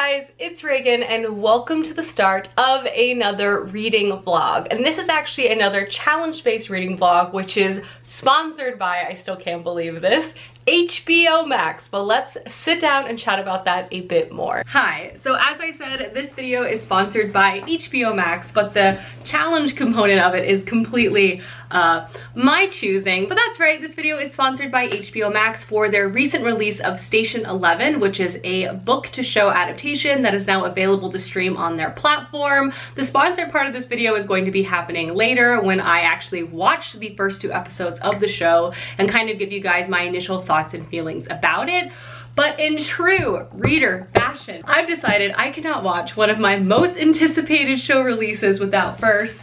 guys, it's Reagan and welcome to the start of another reading vlog. And this is actually another challenge-based reading vlog, which is sponsored by, I still can't believe this, HBO Max, but let's sit down and chat about that a bit more. Hi, so as I said, this video is sponsored by HBO Max, but the challenge component of it is completely my choosing. But that's right, this video is sponsored by HBO Max for their recent release of Station 11, which is a book-to-show adaptation that is now available to stream on their platform. The sponsored part of this video is going to be happening later when I actually watch the first 2 episodes of the show and kind of give you guys my initial thoughts and feelings about it. But in true reader fashion, I've decided I cannot watch one of my most anticipated show releases without first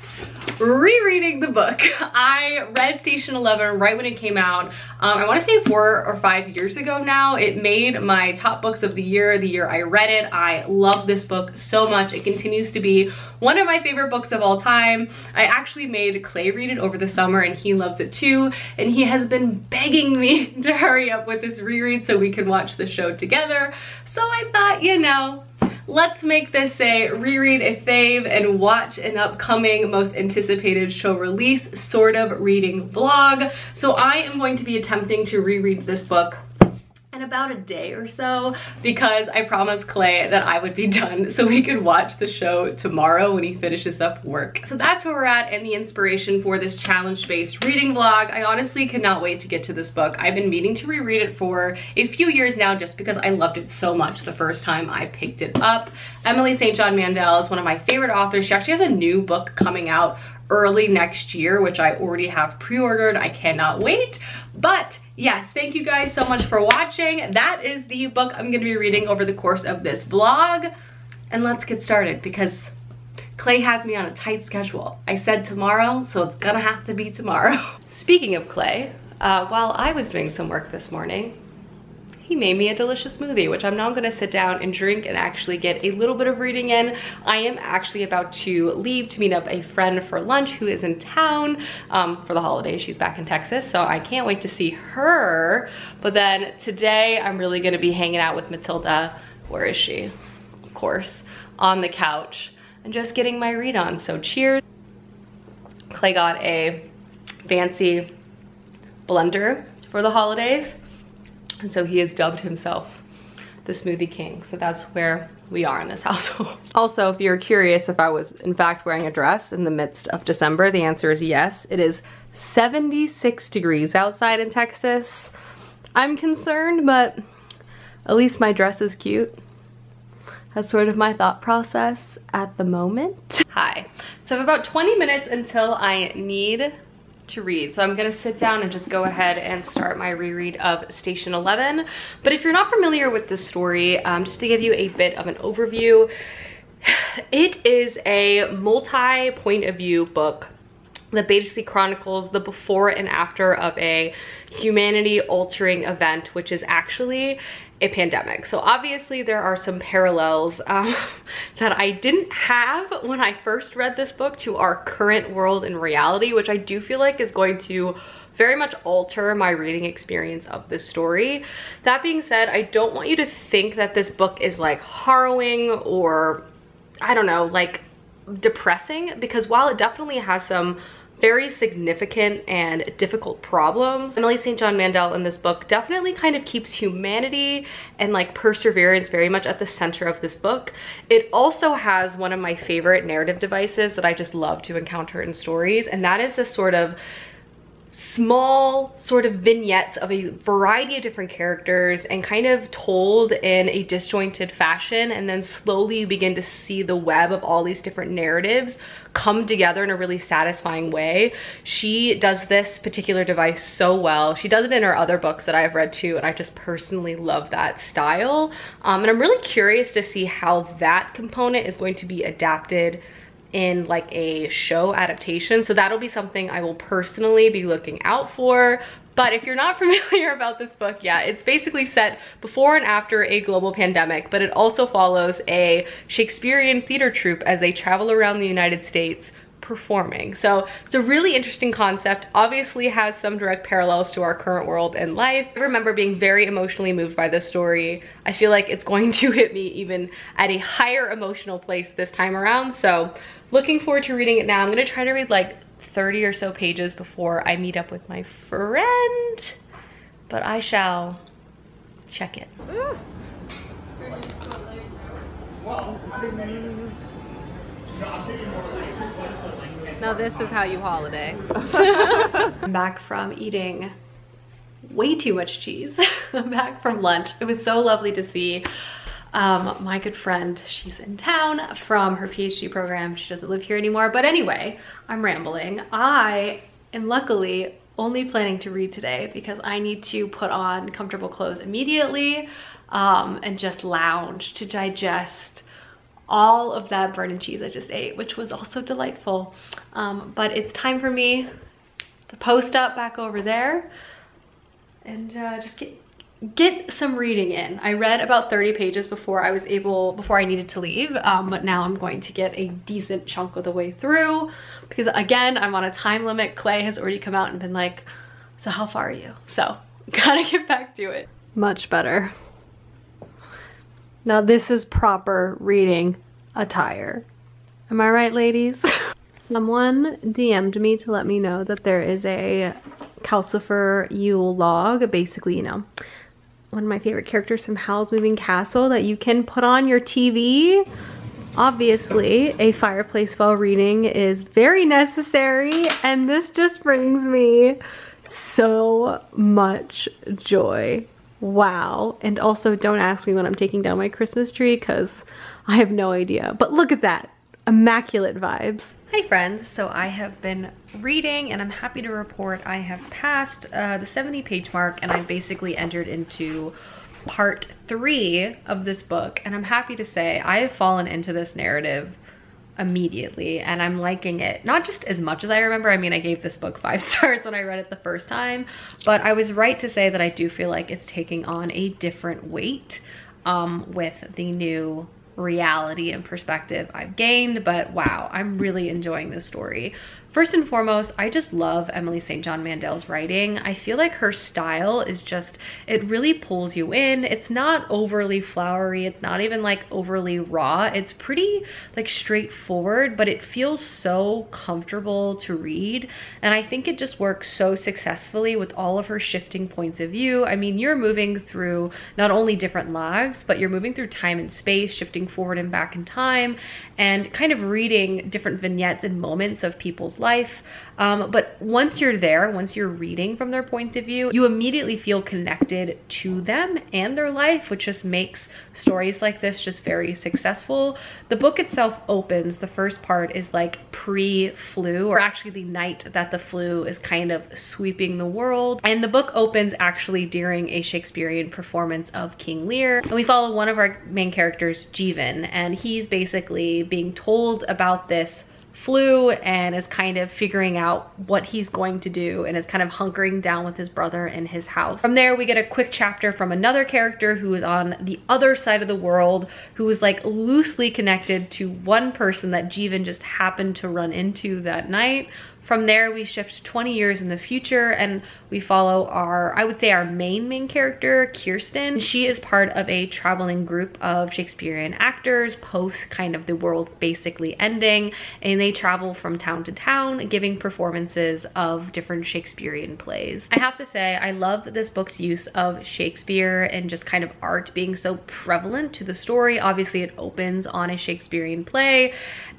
rereading the book. I read Station 11 right when it came out. I want to say 4 or 5 years ago now. It made my top books of the year I read it. I love this book so much. It continues to be one of my favorite books of all time. I actually made Clay read it over the summer and he loves it too. And he has been begging me to hurry up with this reread so we can watch the show together. So I thought, you know, let's make this a reread a fave and watch an upcoming most anticipated show release sort of reading vlog. So I am going to be attempting to reread this book in about a day or so because I promised Clay that I would be done so we could watch the show tomorrow when he finishes up work. So that's where we're at and the inspiration for this challenge-based reading vlog. I honestly cannot wait to get to this book. I've been meaning to reread it for a few years now just because I loved it so much the first time I picked it up. Emily St. John Mandel is one of my favorite authors. She actually has a new book coming out early next year, which I already have pre-ordered. I cannot wait. But yes, thank you guys so much for watching. That is the book I'm going to be reading over the course of this vlog. And let's get started because Clay has me on a tight schedule. I said tomorrow, so it's gonna have to be tomorrow. Speaking of Clay, while I was doing some work this morning, he made me a delicious smoothie, which I'm now gonna sit down and drink and actually get a little bit of reading in. I am actually about to leave to meet up a friend for lunch who is in town for the holidays. She's back in Texas, so I can't wait to see her. But then today I'm really gonna be hanging out with Matilda. Where is she? Of course, on the couch and just getting my read on. So cheers. Clay got a fancy blender for the holidays. And so he has dubbed himself the Smoothie King. So that's where we are in this household. Also, if you're curious if I was in fact wearing a dress in the midst of December, the answer is yes. It is 76 degrees outside in Texas. I'm concerned, but at least my dress is cute. That's sort of my thought process at the moment. Hi. So I have about 20 minutes until I need to read. So I'm gonna sit down and just go ahead and start my reread of Station 11. But if you're not familiar with this story, just to give you a bit of an overview, it is a multi-point of view book that basically chronicles the before and after of a humanity-altering event, which is actually a pandemic. So obviously there are some parallels that I didn't have when I first read this book to our current world and reality, which I do feel like is going to very much alter my reading experience of this story. That being said, I don't want you to think that this book is like harrowing or, I don't know, like depressing, because while it definitely has some very significant and difficult problems, Emily St. John Mandel in this book definitely kind of keeps humanity and like perseverance very much at the center of this book. It also has one of my favorite narrative devices that I just love to encounter in stories, and that is this sort of small sort of vignettes of a variety of different characters and kind of told in a disjointed fashion, and then slowly you begin to see the web of all these different narratives come together in a really satisfying way. She does this particular device so well. She does it in her other books that I've read too, and I just personally love that style. And I'm really curious to see how that component is going to be adapted in like a show adaptation. So that'll be something I will personally be looking out for. But if you're not familiar about this book, yeah, it's basically set before and after a global pandemic, but it also follows a Shakespearean theater troupe as they travel around the United States performing. So it's a really interesting concept, obviously has some direct parallels to our current world and life. I remember being very emotionally moved by this story. I feel like it's going to hit me even at a higher emotional place this time around. So looking forward to reading it now. I'm gonna try to read like 30 or so pages before I meet up with my friend, but I shall check in. Now this is how you holiday. I'm back from eating way too much cheese. I'm back from lunch. It was so lovely to see my good friend. She's in town from her PhD program. She doesn't live here anymore. But anyway, I'm rambling. I am luckily only planning to read today because I need to put on comfortable clothes immediately and just lounge to digest all of that bread and cheese I just ate, which was also delightful. But it's time for me to post up back over there and just get some reading in. I read about 30 pages before I needed to leave, but now I'm going to get a decent chunk of the way through because again, I'm on a time limit. Clay has already come out and been like, so how far are you? So gotta get back to it. Much better. Now this is proper reading attire. Am I right, ladies? Someone DM'd me to let me know that there is a Calcifer Yule log, basically, you know, one of my favorite characters from Howl's Moving Castle that you can put on your TV. Obviously, a fireplace while reading is very necessary, and this just brings me so much joy. Wow. And also don't ask me when I'm taking down my Christmas tree because I have no idea. But look at that. Immaculate vibes. Hi friends. So I have been reading and I'm happy to report I have passed the 70-page mark and I've basically entered into part 3 of this book. And I'm happy to say I have fallen into this narrative immediately and I'm liking it, not just as much as I remember. I mean, I gave this book 5 stars when I read it the first time, but I was right to say that I do feel like it's taking on a different weight with the new reality and perspective I've gained. But wow, I'm really enjoying this story. First and foremost, I just love Emily St. John Mandel's writing. I feel like her style is just, it really pulls you in. It's not overly flowery. It's not even like overly raw. It's pretty like straightforward, but it feels so comfortable to read. And I think it just works so successfully with all of her shifting points of view. I mean, you're moving through not only different lives, but you're moving through time and space, shifting forward and back in time, and kind of reading different vignettes and moments of people's life. But once you're there, once you're reading from their point of view, you immediately feel connected to them and their life, which just makes stories like this just very successful. The book itself opens, the first part is like pre-flu, or actually the night that the flu is kind of sweeping the world. And the book opens actually during a Shakespearean performance of King Lear. And we follow one of our main characters, Jeevan, and he's basically being told about this flu and is kind of figuring out what he's going to do and is kind of hunkering down with his brother in his house. From there, we get a quick chapter from another character who is on the other side of the world, who is like loosely connected to one person that Jeevan just happened to run into that night. From there, we shift 20 years in the future and we follow our, I would say our main character, Kirsten. She is part of a traveling group of Shakespearean actors post kind of the world basically ending, and they travel from town to town giving performances of different Shakespearean plays. I have to say, I love this book's use of Shakespeare and just kind of art being so prevalent to the story. Obviously, it opens on a Shakespearean play.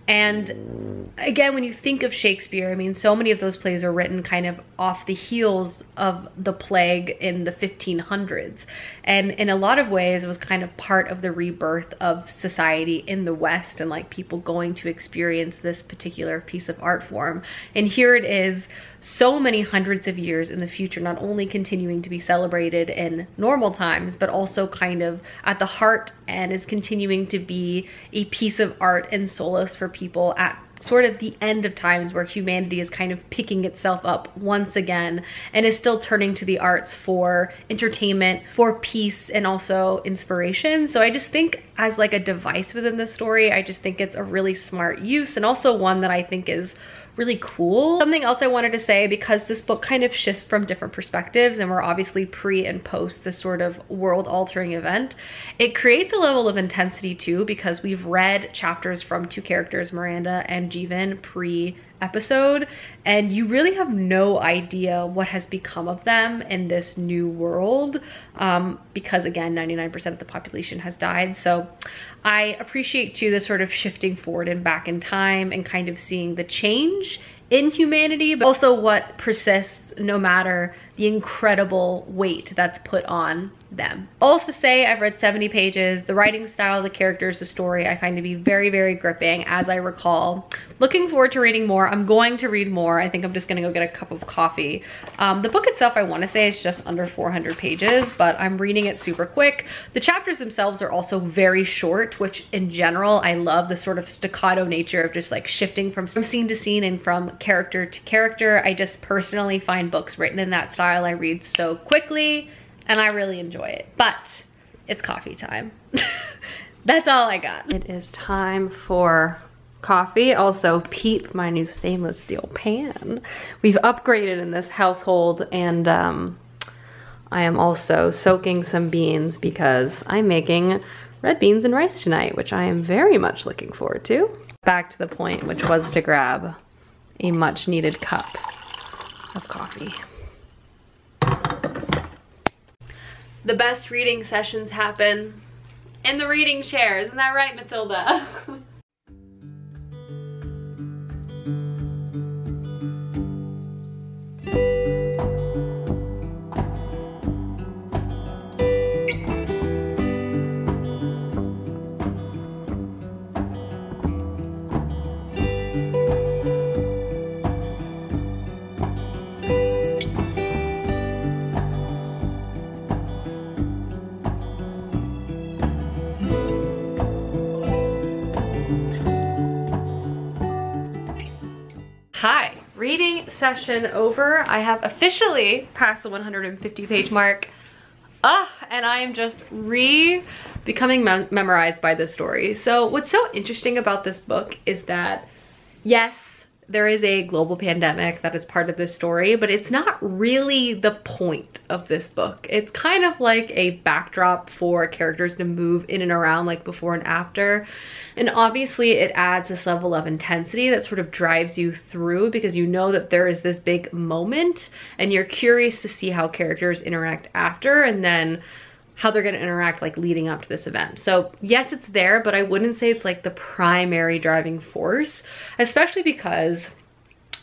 And again, when you think of Shakespeare, I mean, so many of those plays are written kind of off the heels of the plague in the 1500s. And in a lot of ways, it was kind of part of the rebirth of society in the West and like people going to experience this particular piece of art form. And here it is, so many hundreds of years in the future, not only continuing to be celebrated in normal times, but also kind of at the heart and is continuing to be a piece of art and solace for people at sort of the end of times where humanity is kind of picking itself up once again and is still turning to the arts for entertainment, for peace, and also inspiration. So I just think as like a device within the story, I just think it's a really smart use, and also one that I think is really cool. Something else I wanted to say, because this book kind of shifts from different perspectives and we're obviously pre and post this sort of world altering event, it creates a level of intensity too, because we've read chapters from two characters, Miranda and Jeevan, pre-episode, and you really have no idea what has become of them in this new world, because again, 99% of the population has died. So I appreciate too the sort of shifting forward and back in time and kind of seeing the change in humanity, but also what persists no matter the incredible weight that's put on them. All to say, I've read 70 pages. The writing style, the characters, the story, I find to be very, very gripping, as I recall. Looking forward to reading more. I'm going to read more. I think I'm just gonna go get a cup of coffee. The book itself, I wanna say, is just under 400 pages, but I'm reading it super quick. The chapters themselves are also very short, which in general, I love the sort of staccato nature of just like shifting from scene to scene and from character to character. I just personally find books written in that style I read so quickly, and I really enjoy it. But it's coffee time. That's all I got. It is time for coffee. Also, Peep, my new stainless steel pan. We've upgraded in this household, and I am also soaking some beans because I'm making red beans and rice tonight, which I am very much looking forward to. Back to the point, which was to grab a much needed cup of coffee. The best reading sessions happen in the reading chair. Isn't that right, Matilda? Hi, reading session over. I have officially passed the 150 page mark. And I am just becoming memorized by this story. So what's so interesting about this book is that, yes, there is a global pandemic that is part of this story, but it's not really the point of this book. It's kind of like a backdrop for characters to move in and around like before and after. And obviously it adds this level of intensity that sort of drives you through, because you know that there is this big moment and you're curious to see how characters interact after, and then how they're gonna interact like leading up to this event. So yes, it's there, but I wouldn't say it's like the primary driving force, especially because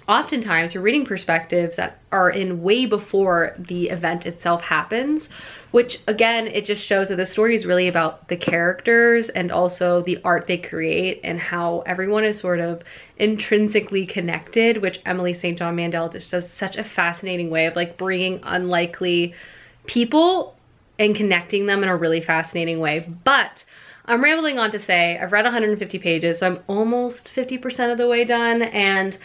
oftentimes you're reading perspectives that are in way before the event itself happens, which again, it just shows that the story is really about the characters and also the art they create and how everyone is sort of intrinsically connected, which Emily St. John Mandel just does such a fascinating way of like bringing unlikely people and connecting them in a really fascinating way. But I'm rambling on to say I've read 150 pages, so I'm almost 50% of the way done, and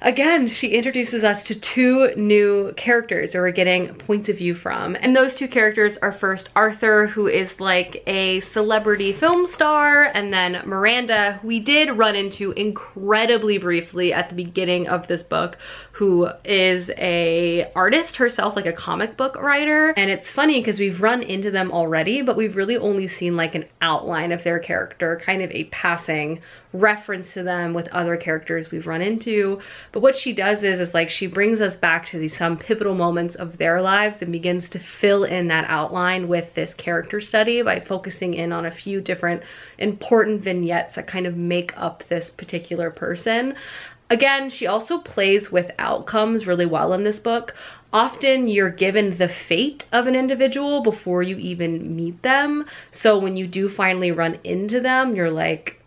again, she introduces us to two new characters who we're getting points of view from. And those two characters are first Arthur, who is like a celebrity film star, and then Miranda, who we did run into incredibly briefly at the beginning of this book, who is a artist herself, like a comic book writer. And it's funny because we've run into them already, but we've really only seen like an outline of their character, kind of a passing reference to them with other characters we've run into. But what she does is like she brings us back to some pivotal moments of their lives and begins to fill in that outline with this character study by focusing in on a few different important vignettes that kind of make up this particular person. Again, she also plays with outcomes really well in this book. Often you're given the fate of an individual before you even meet them. So when you do finally run into them, you're like,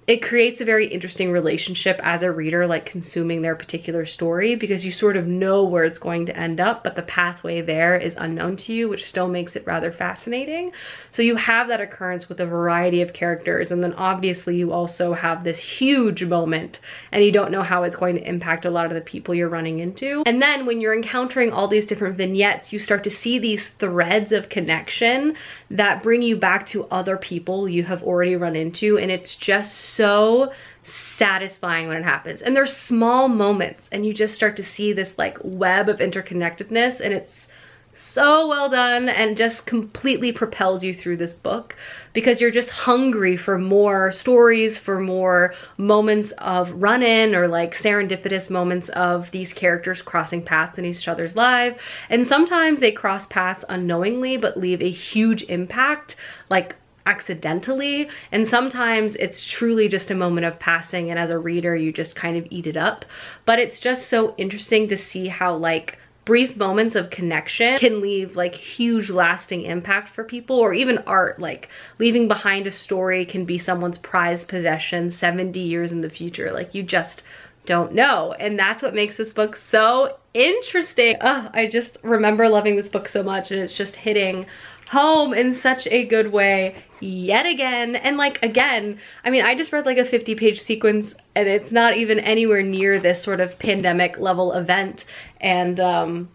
it creates a very interesting relationship as a reader, like consuming their particular story, because you sort of know where it's going to end up, but the pathway there is unknown to you, which still makes it rather fascinating. So you have that occurrence with a variety of characters, and then obviously you also have this huge moment and you don't know how it's going to impact a lot of the people you're running into. And then when you're encountering all these different vignettes, you start to see these threads of connection that bring you back to other people you have already run into, and it's just so satisfying when it happens. And there's small moments and you just start to see this like web of interconnectedness, and it's so well done and just completely propels you through this book because you're just hungry for more stories, for more moments of run-in or like serendipitous moments of these characters crossing paths in each other's lives. And sometimes they cross paths unknowingly but leave a huge impact, like accidentally, and sometimes it's truly just a moment of passing, and as a reader you just kind of eat it up. But it's just so interesting to see how like brief moments of connection can leave like huge lasting impact for people, or even art, like leaving behind a story can be someone's prized possession 70 years in the future. Like you just don't know, and that's what makes this book so interesting. I just remember loving this book so much, and it's just hitting home in such a good way yet again. And like, again, I mean, I just read like a 50-page sequence and it's not even anywhere near this sort of pandemic level event, and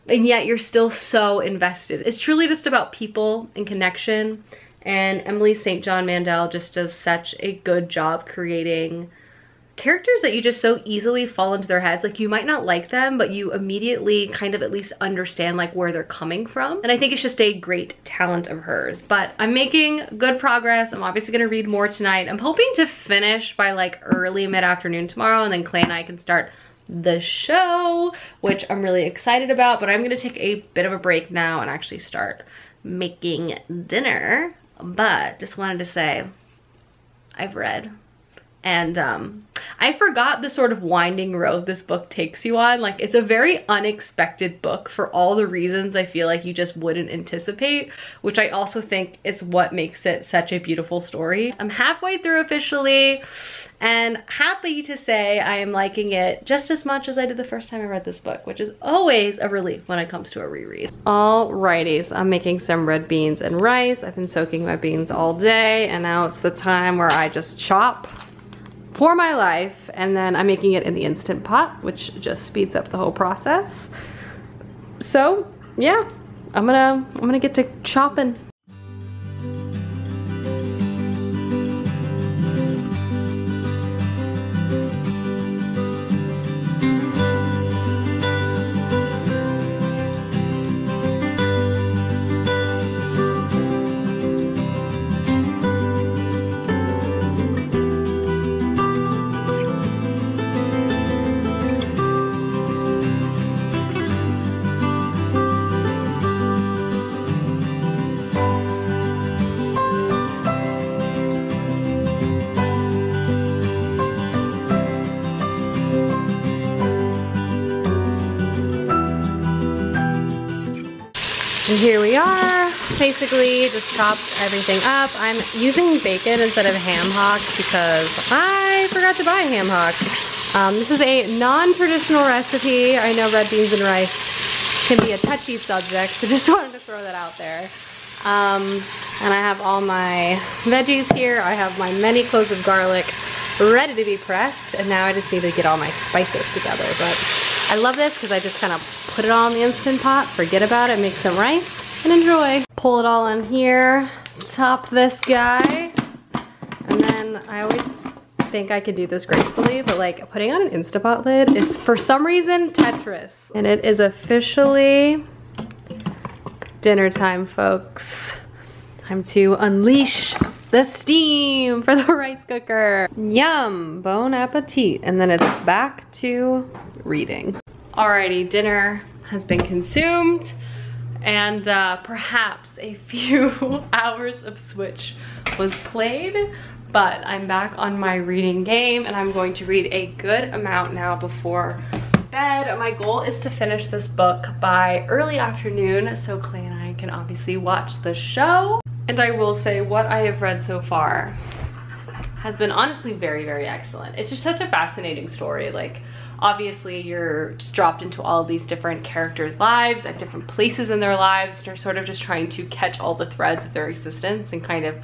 yet you're still so invested. It's truly just about people and connection, and Emily St. John Mandel just does such a good job creating characters that you just so easily fall into their heads. Like you might not like them, but you immediately kind of at least understand like where they're coming from. And I think it's just a great talent of hers. But I'm making good progress. I'm obviously gonna read more tonight. I'm hoping to finish by like early mid-afternoon tomorrow, and then Clay and I can start the show, which I'm really excited about. But I'm gonna take a bit of a break now and actually start making dinner. But just wanted to say, I've read. And I forgot the sort of winding road this book takes you on. Like, it's a very unexpected book for all the reasons I feel like you just wouldn't anticipate, which I also think is what makes it such a beautiful story. I'm halfway through officially, and happy to say I am liking it just as much as I did the first time I read this book, which is always a relief when it comes to a reread. Alrighty, so I'm making some red beans and rice. I've been soaking my beans all day, and now it's the time where I just chop for my life, and then I'm making it in the Instant Pot, which just speeds up the whole process. So yeah, I'm gonna get to chopping. And here we are, basically just chopped everything up. I'm using bacon instead of ham hock because I forgot to buy ham hock. This is a non-traditional recipe. I know red beans and rice can be a touchy subject, so just wanted to throw that out there. And I have all my veggies here. I have my many cloves of garlic ready to be pressed, and now I just need to get all my spices together. But I love this because I just kind of put it all in the Instant Pot, forget about it, make some rice, and enjoy. Pull it all in here, top this guy, and then I always think I could do this gracefully, but like putting on an Instant Pot lid is for some reason Tetris. And it is officially dinner time, folks. Time to unleash the steam for the rice cooker. Yum, bon appetit. And then it's back to reading. Alrighty, dinner has been consumed, and perhaps a few hours of Switch was played, but I'm back on my reading game, and I'm going to read a good amount now before bed. My goal is to finish this book by early afternoon so Clay and I can obviously watch the show. And I will say what I have read so far has been honestly very, very excellent. It's just such a fascinating story. Like, obviously you're just dropped into all of these different characters' lives at different places in their lives, and you're sort of just trying to catch all the threads of their existence and kind of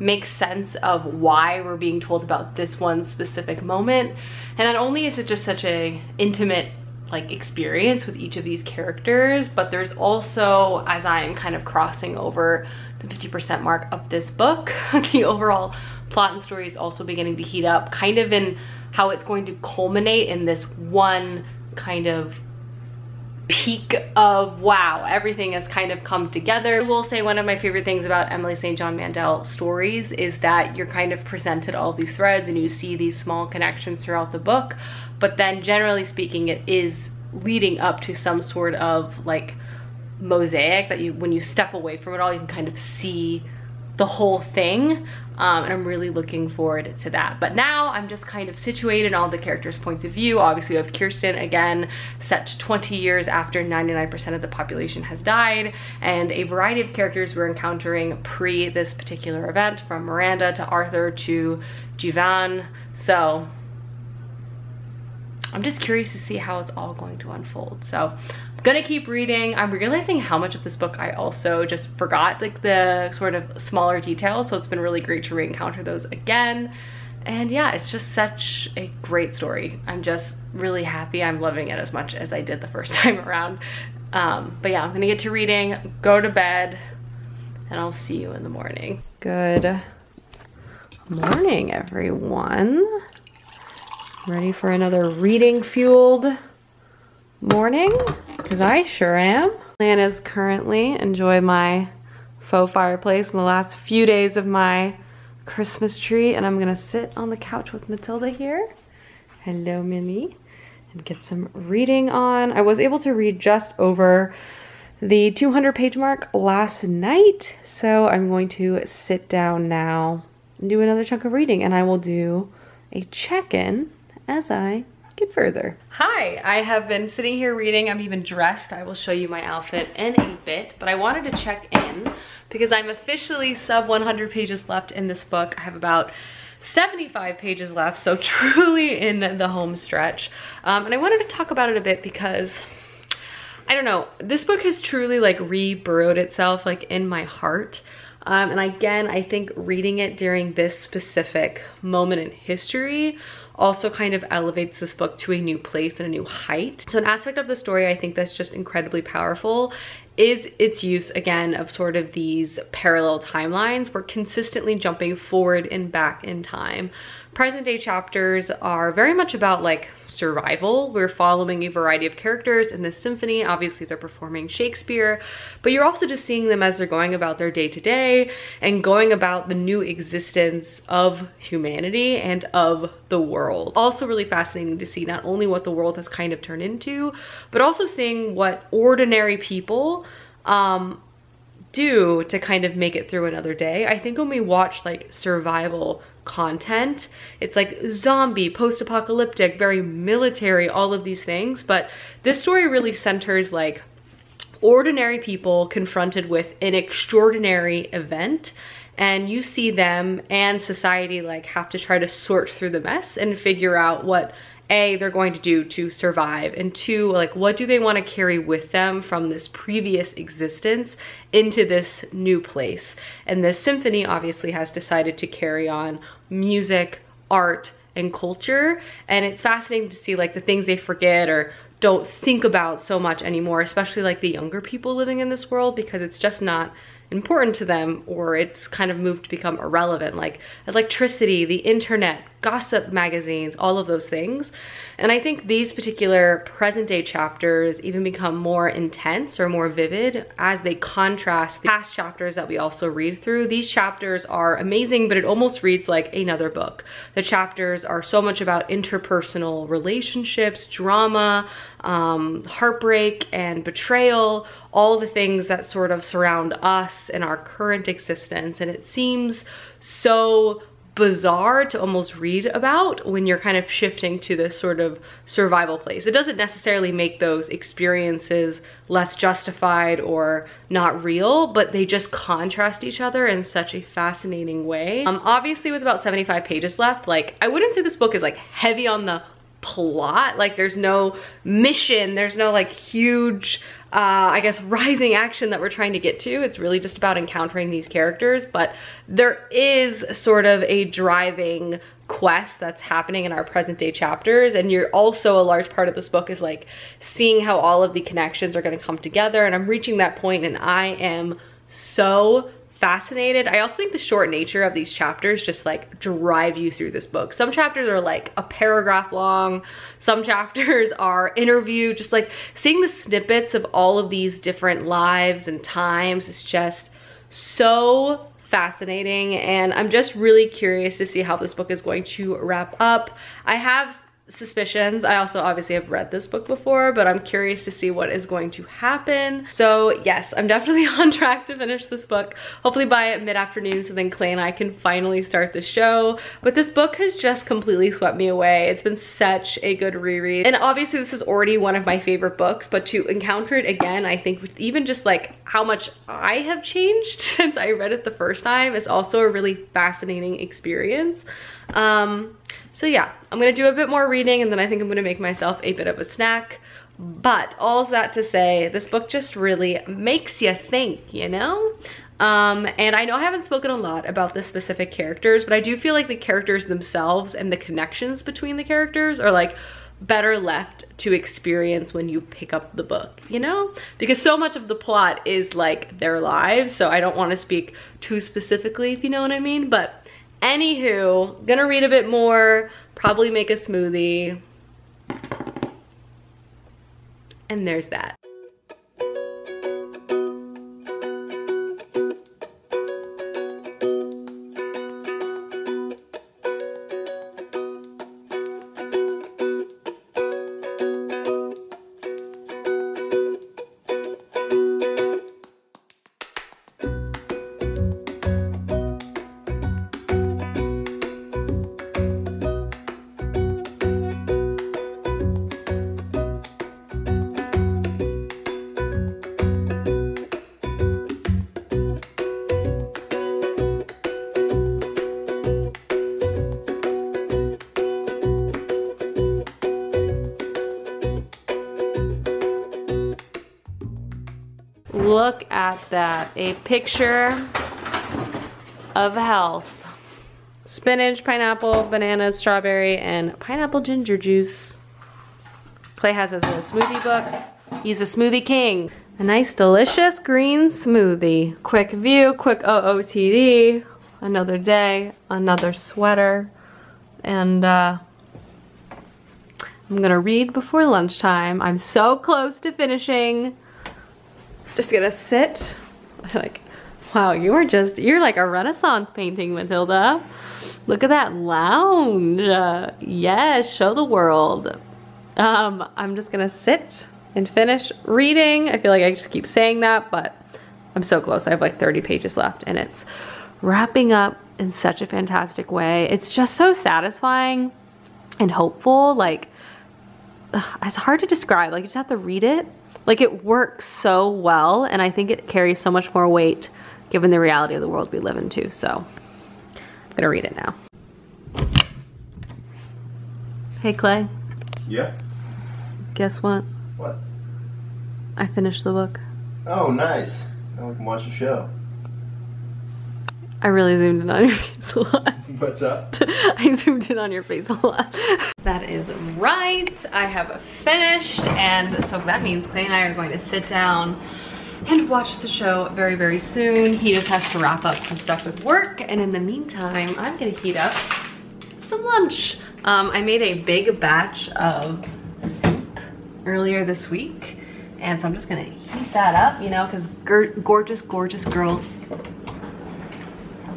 make sense of why we're being told about this one specific moment. And not only is it just such a intimate like experience with each of these characters, but there's also, as I am kind of crossing over the 50% mark of this book, the overall plot and story is also beginning to heat up, kind of in how it's going to culminate in this one kind of peak of wow, everything has kind of come together. I will say one of my favorite things about Emily St. John Mandel stories is that you're kind of presented all these threads and you see these small connections throughout the book, but then generally speaking it is leading up to some sort of like mosaic that you, when you step away from it all, you can kind of see the whole thing. And I'm really looking forward to that. But now I'm just kind of situated in all the characters' points of view. Obviously we have Kirsten again, set 20 years after 99% of the population has died, and a variety of characters we're encountering pre this particular event, from Miranda to Arthur to Jivan. So I'm just curious to see how it's all going to unfold. So I'm gonna keep reading. I'm realizing how much of this book I also just forgot, like the sort of smaller details. So it's been really great to re-encounter those again. And yeah, it's just such a great story. I'm just really happy. I'm loving it as much as I did the first time around. But yeah, I'm gonna get to reading, go to bed, and I'll see you in the morning. Good morning, everyone. Ready for another reading fueled morning? Because I sure am. Plan is currently enjoy my faux fireplace in the last few days of my Christmas tree, and I'm gonna sit on the couch with Matilda here. Hello, Minnie. And get some reading on. I was able to read just over the 200-page mark last night, so I'm going to sit down now and do another chunk of reading, and I will do a check-in as I get further. Hi, I have been sitting here reading. I'm even dressed. I will show you my outfit in a bit, but I wanted to check in because I'm officially sub 100 pages left in this book. I have about 75 pages left, so truly in the home stretch. And I wanted to talk about it a bit because, I don't know, this book has truly like re-burrowed itself like in my heart. And again, I think reading it during this specific moment in history also kind of elevates this book to a new place and a new height. So an aspect of the story I think that's just incredibly powerful is its use again of sort of these parallel timelines. We're consistently jumping forward and back in time. Present day chapters are very much about like survival. We're following a variety of characters in this symphony. Obviously they're performing Shakespeare, but you're also just seeing them as they're going about their day to day and going about the new existence of humanity and of the world. Also really fascinating to see not only what the world has kind of turned into, but also seeing what ordinary people do to kind of make it through another day. I think when we watch like survival content, it's like zombie, post-apocalyptic, very military, all of these things, but this story really centers like ordinary people confronted with an extraordinary event, and you see them and society like have to try to sort through the mess and figure out what A, they're going to do to survive, and two, like what do they want to carry with them from this previous existence into this new place. And this symphony obviously has decided to carry on music, art, and culture, and it's fascinating to see like the things they forget or don't think about so much anymore, especially like the younger people living in this world, because it's just not important to them, or it's kind of moved to become irrelevant, like electricity, the internet, gossip magazines, all of those things. And I think these particular present day chapters even become more intense or more vivid as they contrast the past chapters that we also read through. These chapters are amazing, but it almost reads like another book. The chapters are so much about interpersonal relationships, drama, heartbreak and betrayal, all the things that sort of surround us in our current existence. And it seems so bizarre to almost read about when you're kind of shifting to this sort of survival place. It doesn't necessarily make those experiences less justified or not real, but they just contrast each other in such a fascinating way. Obviously with about 75 pages left, like I wouldn't say this book is like heavy on the plot. Like there's no mission, there's no like huge I guess rising action that we're trying to get to. It's really just about encountering these characters, but there is sort of a driving quest that's happening in our present day chapters, and you're also, a large part of this book is like seeing how all of the connections are going to come together, and I'm reaching that point and I am so fascinated. I also think the short nature of these chapters just like drive you through this book. Some chapters are like a paragraph long, some chapters are interview, just like seeing the snippets of all of these different lives and times is just so fascinating, and I'm just really curious to see how this book is going to wrap up. I have suspicions. I also obviously have read this book before, but I'm curious to see what is going to happen. So yes, I'm definitely on track to finish this book, hopefully by mid-afternoon, so then Clay and I can finally start the show. But this book has just completely swept me away. It's been such a good reread, and obviously this is already one of my favorite books, but to encounter it again, I think with even just like how much I have changed since I read it the first time is also a really fascinating experience. So yeah, I'm gonna do a bit more reading, and then I think I'm gonna make myself a bit of a snack. But all that to say, this book just really makes you think, you know? And I know I haven't spoken a lot about the specific characters, but I do feel like the characters themselves and the connections between the characters are like better left to experience when you pick up the book, you know? Because so much of the plot is like their lives, so I don't want to speak too specifically, if you know what I mean. But anywho, gonna read a bit more, probably make a smoothie, and there's that. Look at that, a picture of health. Spinach, pineapple, bananas, strawberry, and pineapple ginger juice. Clay has his little smoothie book. He's a smoothie king. A nice, delicious green smoothie. Quick view, quick OOTD. Another day, another sweater. And I'm gonna read before lunchtime. I'm so close to finishing. Just gonna sit. Like, wow, you're like a Renaissance painting, Matilda. Look at that lounge. Yes, show the world. I'm just gonna sit and finish reading. I feel like I just keep saying that, but I'm so close. I have like 30 pages left, and it's wrapping up in such a fantastic way. It's just so satisfying and hopeful. Like, it's hard to describe. Like, you just have to read it. Like, it works so well, and I think it carries so much more weight given the reality of the world we live in too. So I'm gonna read it now. Hey Clay. Yeah? Guess what? What? I finished the book. Oh, nice. Now we can watch the show. I really zoomed in on your face a lot. What's up? I zoomed in on your face a lot. That is right. I have finished, and so that means Clay and I are going to sit down and watch the show very, very soon. He just has to wrap up some stuff with work, and in the meantime, I'm gonna heat up some lunch. I made a big batch of soup earlier this week, and so I'm just gonna heat that up, you know, because gorgeous, gorgeous girls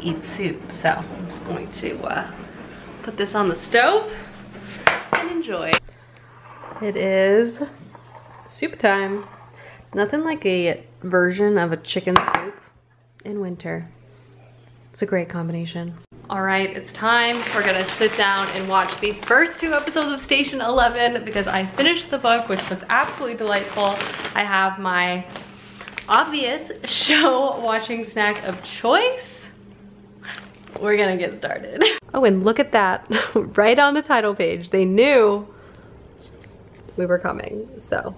eat soup. So I'm just going to put this on the stove and enjoy. It is soup time. Nothing like a version of a chicken soup in winter. It's a great combination. All right, it's time. We're gonna sit down and watch the first 2 episodes of Station 11 because I finished the book, which was absolutely delightful. I have my obvious show watching snack of choice. We're gonna get started. Oh, and look at that, right on the title page. They knew we were coming, so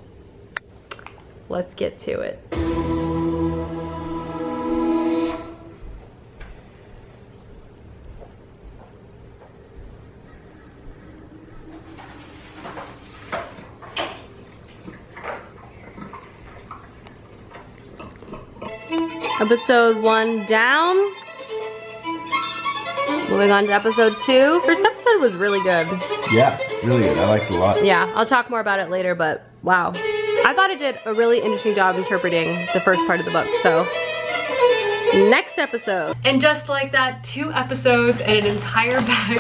let's get to it. Episode 1 down. Moving on to episode 2. First episode was really good. Yeah, really good. I liked it a lot. Yeah, I'll talk more about it later, but wow. I thought it did a really interesting job interpreting the first part of the book, so. Next episode. And just like that, 2 episodes and an entire bag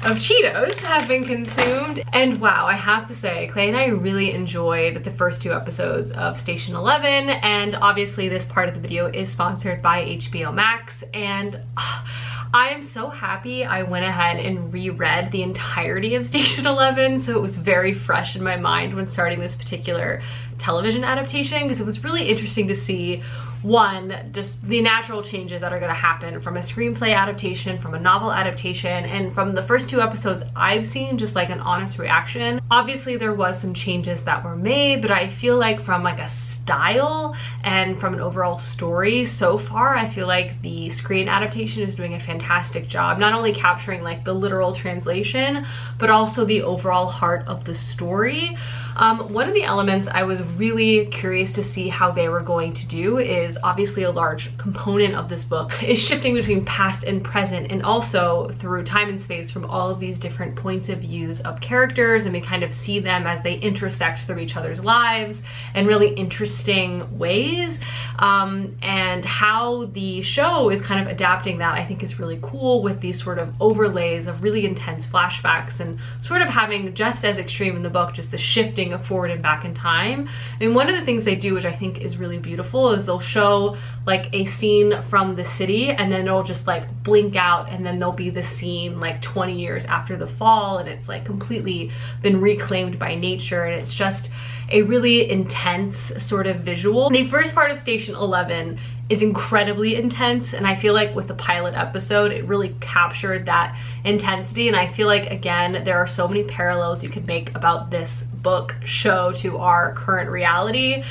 of Cheetos have been consumed. And wow, I have to say, Clay and I really enjoyed the first 2 episodes of Station 11, and obviously this part of the video is sponsored by HBO Max, and I am so happy I went ahead and reread the entirety of Station 11, so it was very fresh in my mind when starting this particular television adaptation, because it was really interesting to see, one, just the natural changes that are going to happen from a screenplay adaptation, from a novel adaptation, and from the first 2 episodes I've seen, just like an honest reaction. Obviously there was some changes that were made, but I feel like from like a style and from an overall story so far, I feel like the screen adaptation is doing a fantastic job, not only capturing like the literal translation, but also the overall heart of the story. One of the elements I was really curious to see how they were going to do is, obviously a large component of this book is shifting between past and present, and also through time and space from all of these different points of views of characters, and we kind of see them as they intersect through each other's lives in really interesting ways. And how the show is kind of adapting that, I think, is really cool, with these sort of overlays of really intense flashbacks and sort of having, just as extreme in the book, just the shifting of forward and back in time. And one of the things they do, which I think is really beautiful, is they'll show like a scene from the city, and then it'll just like blink out, and then there'll be the scene like 20 years after the fall, and it's like completely been reclaimed by nature, and it's just a really intense sort of visual. The first part of Station 11 is incredibly intense, and I feel like with the pilot episode it really captured that intensity, and I feel like, again, there are so many parallels you could make about this book show to our current reality.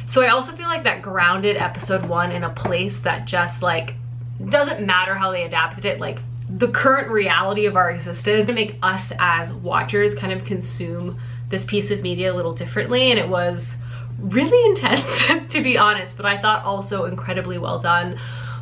So I also feel like that grounded episode 1 in a place that just like doesn't matter how they adapted it, like the current reality of our existence, to make us as watchers kind of consume this piece of media a little differently. And it was really intense to be honest, but I thought also incredibly well done.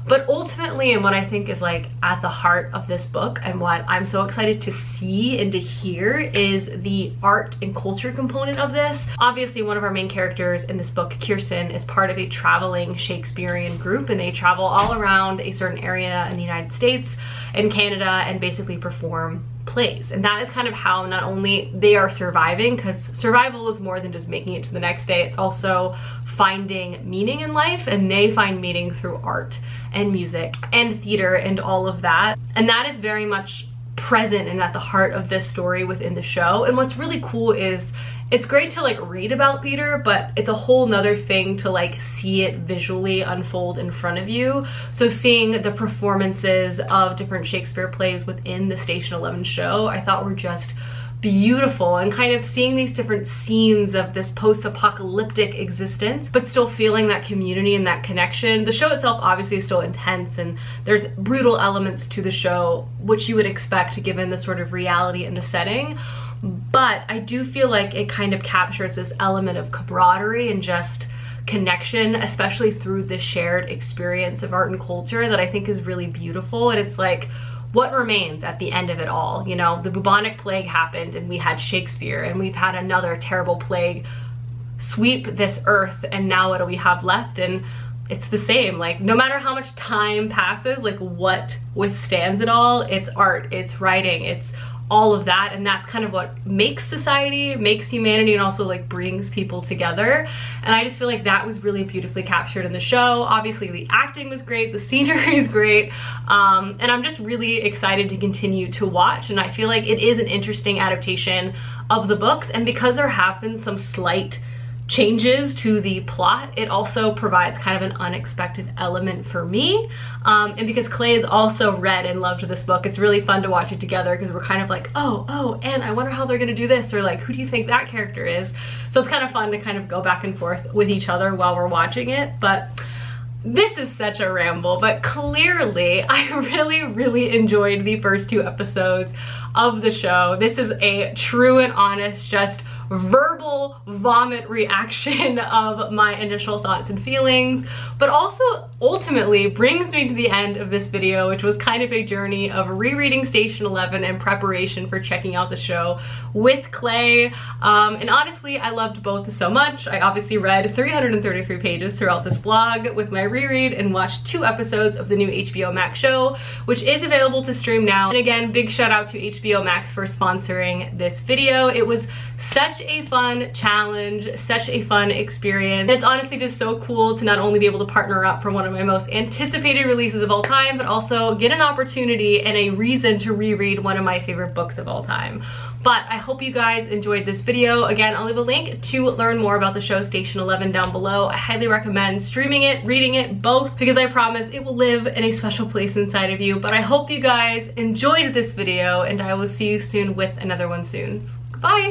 But ultimately, and what I think is like at the heart of this book, and what I'm so excited to see and to hear, is the art and culture component of this. Obviously, one of our main characters in this book, Kirsten, is part of a traveling Shakespearean group, and they travel all around a certain area in the United States and Canada and basically perform plays. And that is kind of how not only they are surviving, because survival is more than just making it to the next day, it's also finding meaning in life, and they find meaning through art and music and theater and all of that. And that is very much present and at the heart of this story within the show. And what's really cool is it's great to like read about theater, but it's a whole nother thing to like see it visually unfold in front of you. So seeing the performances of different Shakespeare plays within the Station 11 show, I thought were just beautiful, and kind of seeing these different scenes of this post-apocalyptic existence, but still feeling that community and that connection. The show itself obviously is still intense, and there's brutal elements to the show, which you would expect given the sort of reality and the setting. But I do feel like it kind of captures this element of camaraderie and just connection, especially through the shared experience of art and culture, that I think is really beautiful. And it's like, what remains at the end of it all? You know, the bubonic plague happened and we had Shakespeare, and we've had another terrible plague sweep this earth, and now what do we have left? And it's the same, like no matter how much time passes, like what withstands it all? It's art, it's writing, it's all of that, and that's kind of what makes society, makes humanity, and also like brings people together. And I just feel like that was really beautifully captured in the show. Obviously the acting was great, the scenery is great, and I'm just really excited to continue to watch, and I feel like it is an interesting adaptation of the books, and because there have been some slight changes to the plot, it also provides kind of an unexpected element for me. And because Clay has also read and loved this book, it's really fun to watch it together because we're kind of like, oh, and I wonder how they're gonna do this, or like, who do you think that character is? So it's kind of fun to kind of go back and forth with each other while we're watching it. But this is such a ramble, but clearly I really enjoyed the first 2 episodes of the show. This is a true and honest, just verbal vomit reaction of my initial thoughts and feelings, but also ultimately brings me to the end of this video, which was kind of a journey of rereading Station 11 in preparation for checking out the show with Clay. And honestly, I loved both so much. I obviously read 333 pages throughout this vlog with my reread and watched 2 episodes of the new HBO Max show, which is available to stream now. And again, big shout out to HBO Max for sponsoring this video. It was such a fun challenge, such a fun experience. And it's honestly just so cool to not only be able to partner up for one of my most anticipated releases of all time, but also get an opportunity and a reason to reread one of my favorite books of all time. But I hope you guys enjoyed this video. Again, I'll leave a link to learn more about the show Station 11 down below. I highly recommend streaming it, reading it, both, because I promise it will live in a special place inside of you. But I hope you guys enjoyed this video, and I will see you soon with another one soon. Goodbye!